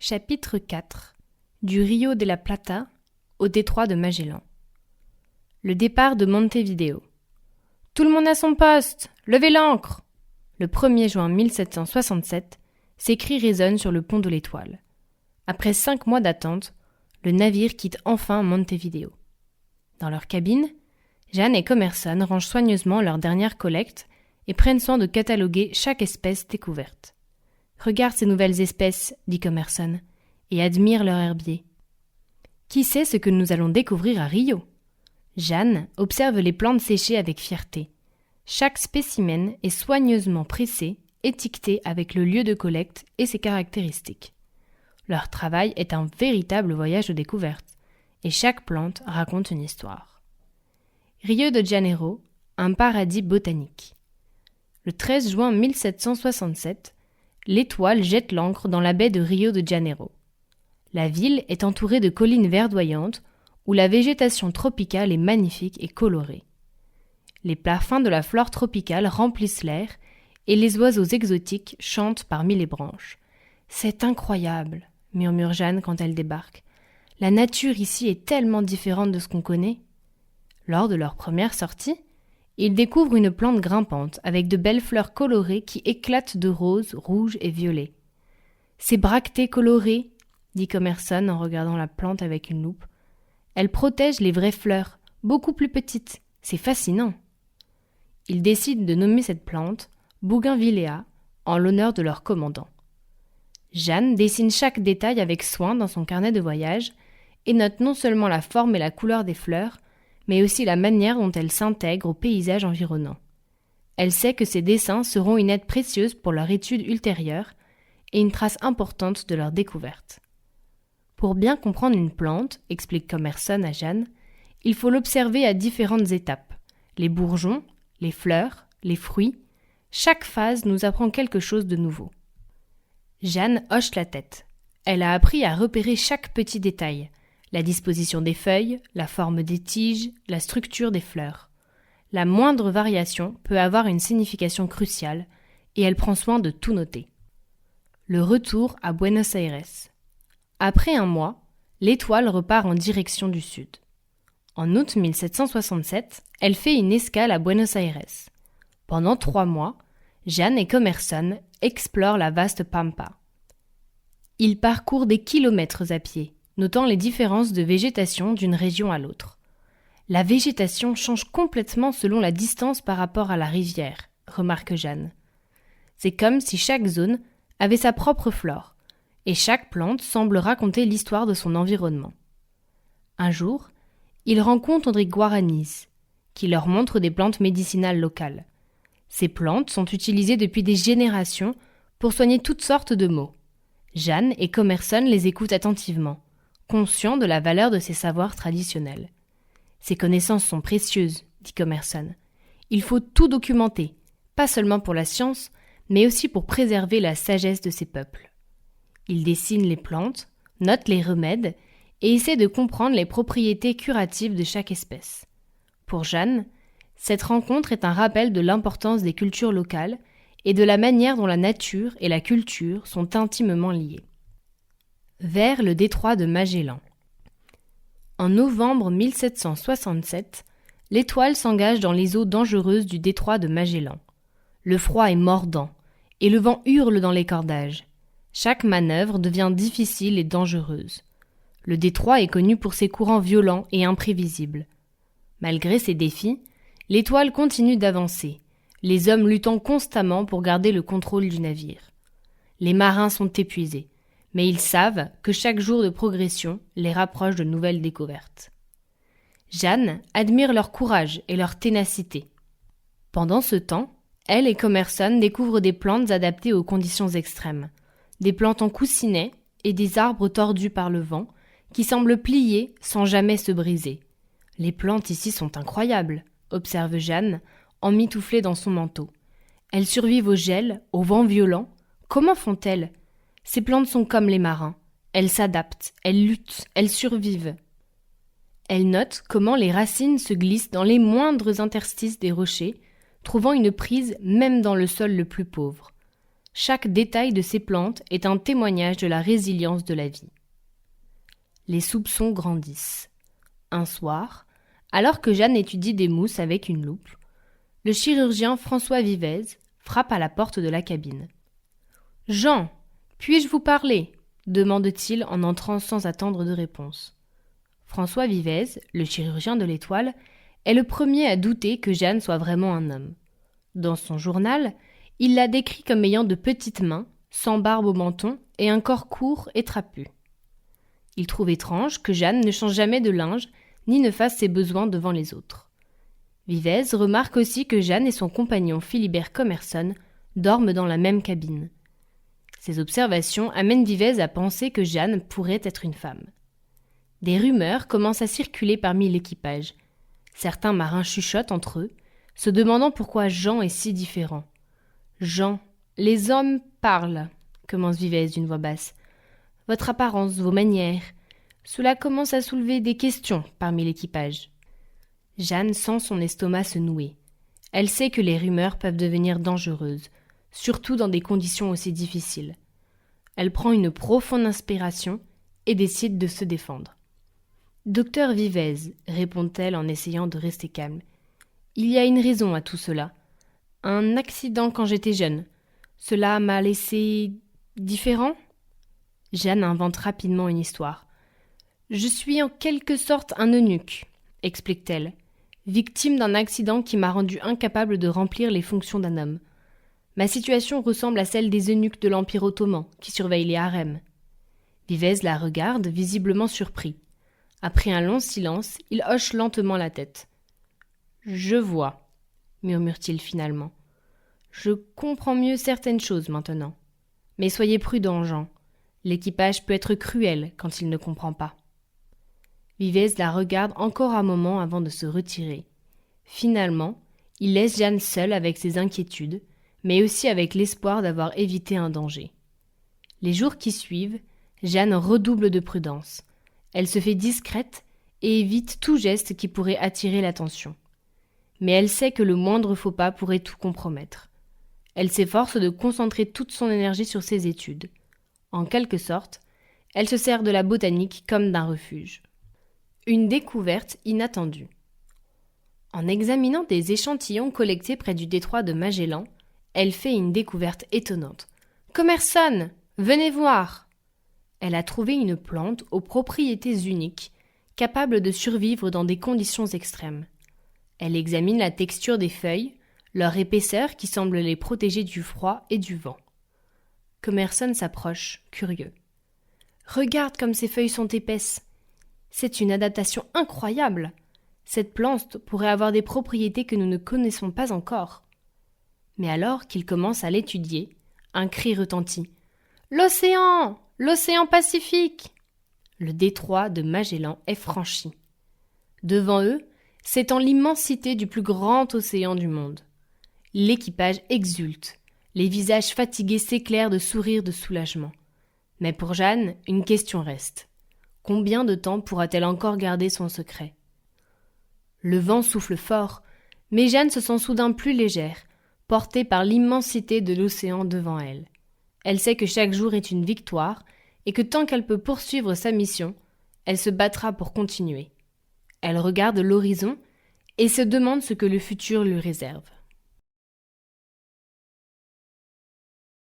Chapitre 4 Du Rio de la Plata au détroit de Magellan. Le départ de Montevideo. Tout le monde à son poste! Levez l'ancre! Le 1er juin 1767, ces cris résonnent sur le pont de l'Étoile. Après 5 mois d'attente, le navire quitte enfin Montevideo. Dans leur cabine, Jeanne et Commerson rangent soigneusement leur dernière collecte et prennent soin de cataloguer chaque espèce découverte. « Regarde ces nouvelles espèces, dit Commerson, et admire leur herbier. Qui sait ce que nous allons découvrir à Rio ?» Jeanne observe les plantes séchées avec fierté. Chaque spécimen est soigneusement pressé, étiqueté avec le lieu de collecte et ses caractéristiques. Leur travail est un véritable voyage de découverte, et chaque plante raconte une histoire. Rio de Janeiro, un paradis botanique. Le 13 juin 1767, l'Étoile jette l'ancre dans la baie de Rio de Janeiro. La ville est entourée de collines verdoyantes où la végétation tropicale est magnifique et colorée. Les parfums de la flore tropicale remplissent l'air et les oiseaux exotiques chantent parmi les branches. « C'est incroyable !» murmure Jeanne quand elle débarque. « La nature ici est tellement différente de ce qu'on connaît. » Lors de leur première sortie, ils découvrent une plante grimpante avec de belles fleurs colorées qui éclatent de rose, rouge et violet. « Ces bractées colorées !» dit Commerson en regardant la plante avec une loupe. « Elles protègent les vraies fleurs, beaucoup plus petites. C'est fascinant !» Ils décident de nommer cette plante Bougainvillea en l'honneur de leur commandant. Jeanne dessine chaque détail avec soin dans son carnet de voyage et note non seulement la forme et la couleur des fleurs, mais aussi la manière dont elles s'intègrent au paysage environnant. Elle sait que ces dessins seront une aide précieuse pour leur étude ultérieure et une trace importante de leur découverte. Pour bien comprendre une plante, explique Commerson à Jeanne, il faut l'observer à différentes étapes. Les bourgeons, les fleurs, les fruits, chaque phase nous apprend quelque chose de nouveau. Jeanne hoche la tête. Elle a appris à repérer chaque petit détail. La disposition des feuilles, la forme des tiges, la structure des fleurs. La moindre variation peut avoir une signification cruciale et elle prend soin de tout noter. Le retour à Buenos Aires. Après 1 mois, l'Étoile repart en direction du sud. En août 1767, elle fait une escale à Buenos Aires. Pendant 3 mois, Jeanne et Commerson explorent la vaste Pampa. Ils parcourent des kilomètres à pied, notant les différences de végétation d'une région à l'autre. La végétation change complètement selon la distance par rapport à la rivière, remarque Jeanne. C'est comme si chaque zone avait sa propre flore, et chaque plante semble raconter l'histoire de son environnement. Un jour, ils rencontrent des Guaranis, qui leur montrent des plantes médicinales locales. Ces plantes sont utilisées depuis des générations pour soigner toutes sortes de maux. Jeanne et Commerson les écoutent attentivement, conscients de la valeur de ces savoirs traditionnels. « Ces connaissances sont précieuses, dit Commerson. Il faut tout documenter, pas seulement pour la science, mais aussi pour préserver la sagesse de ces peuples. » Il dessine les plantes, note les remèdes et essaie de comprendre les propriétés curatives de chaque espèce. Pour Jeanne, cette rencontre est un rappel de l'importance des cultures locales et de la manière dont la nature et la culture sont intimement liées. Vers le détroit de Magellan. En novembre 1767, l'Étoile s'engage dans les eaux dangereuses du détroit de Magellan. Le froid est mordant et le vent hurle dans les cordages. Chaque manœuvre devient difficile et dangereuse. Le détroit est connu pour ses courants violents et imprévisibles. Malgré ces défis, l'Étoile continue d'avancer, les hommes luttant constamment pour garder le contrôle du navire. Les marins sont épuisés, mais ils savent que chaque jour de progression les rapproche de nouvelles découvertes. Jeanne admire leur courage et leur ténacité. Pendant ce temps, elle et Commerson découvrent des plantes adaptées aux conditions extrêmes, des plantes en coussinets et des arbres tordus par le vent qui semblent plier sans jamais se briser. « Les plantes ici sont incroyables », observe Jeanne, emmitouflée dans son manteau. « Elles survivent au gel, au vent violent. Comment font-elles ? Ces plantes sont comme les marins. Elles s'adaptent, elles luttent, elles survivent. » Elle note comment les racines se glissent dans les moindres interstices des rochers, trouvant une prise même dans le sol le plus pauvre. Chaque détail de ces plantes est un témoignage de la résilience de la vie. Les soupçons grandissent. Un soir, alors que Jeanne étudie des mousses avec une loupe, le chirurgien François Vivez frappe à la porte de la cabine. « Jean, puis-je vous parler ?» demande-t-il en entrant sans attendre de réponse. François Vivez, le chirurgien de l'Étoile, est le premier à douter que Jeanne soit vraiment un homme. Dans son journal, il la décrit comme ayant de petites mains, sans barbe au menton et un corps court et trapu. Il trouve étrange que Jeanne ne change jamais de linge ni ne fasse ses besoins devant les autres. Vivez remarque aussi que Jeanne et son compagnon Philibert Commerson dorment dans la même cabine. Ces observations amènent Vivez à penser que Jeanne pourrait être une femme. Des rumeurs commencent à circuler parmi l'équipage. Certains marins chuchotent entre eux, se demandant pourquoi Jean est si différent. « Jean, les hommes parlent, » commence Vivez d'une voix basse. « Votre apparence, vos manières, cela commence à soulever des questions parmi l'équipage. » Jeanne sent son estomac se nouer. Elle sait que les rumeurs peuvent devenir dangereuses, surtout dans des conditions aussi difficiles. Elle prend une profonde inspiration et décide de se défendre. « Docteur Vivez, » répond-elle en essayant de rester calme, « il y a une raison à tout cela. Un accident quand j'étais jeune. Cela m'a laissé différent ?» Jeanne invente rapidement une histoire. « Je suis en quelque sorte un eunuque, » explique-t-elle, « victime d'un accident qui m'a rendu incapable de remplir les fonctions d'un homme. Ma situation ressemble à celle des eunuques de l'Empire ottoman qui surveillent les harems. » Vivez la regarde, visiblement surpris. Après un long silence, il hoche lentement la tête. « Je vois, » murmure-t-il finalement. « Je comprends mieux certaines choses maintenant. Mais soyez prudent, Jean. L'équipage peut être cruel quand il ne comprend pas. » Vivez la regarde encore un moment avant de se retirer. Finalement, il laisse Jeanne seule avec ses inquiétudes, mais aussi avec l'espoir d'avoir évité un danger. Les jours qui suivent, Jeanne redouble de prudence. Elle se fait discrète et évite tout geste qui pourrait attirer l'attention. Mais elle sait que le moindre faux pas pourrait tout compromettre. Elle s'efforce de concentrer toute son énergie sur ses études. En quelque sorte, elle se sert de la botanique comme d'un refuge. Une découverte inattendue. En examinant des échantillons collectés près du détroit de Magellan, elle fait une découverte étonnante. « Commerson, venez voir !» Elle a trouvé une plante aux propriétés uniques, capable de survivre dans des conditions extrêmes. Elle examine la texture des feuilles, leur épaisseur qui semble les protéger du froid et du vent. Commerson s'approche, curieux. « Regarde comme ces feuilles sont épaisses. C'est une adaptation incroyable. Cette plante pourrait avoir des propriétés que nous ne connaissons pas encore. » Mais alors qu'il commence à l'étudier, un cri retentit. « L'océan ! L'océan Pacifique !» Le détroit de Magellan est franchi. Devant eux, s'étend l'immensité du plus grand océan du monde. L'équipage exulte. Les visages fatigués s'éclairent de sourires de soulagement. Mais pour Jeanne, une question reste. Combien de temps pourra-t-elle encore garder son secret ? Le vent souffle fort, mais Jeanne se sent soudain plus légère, portée par l'immensité de l'océan devant elle. Elle sait que chaque jour est une victoire et que tant qu'elle peut poursuivre sa mission, elle se battra pour continuer. Elle regarde l'horizon et se demande ce que le futur lui réserve.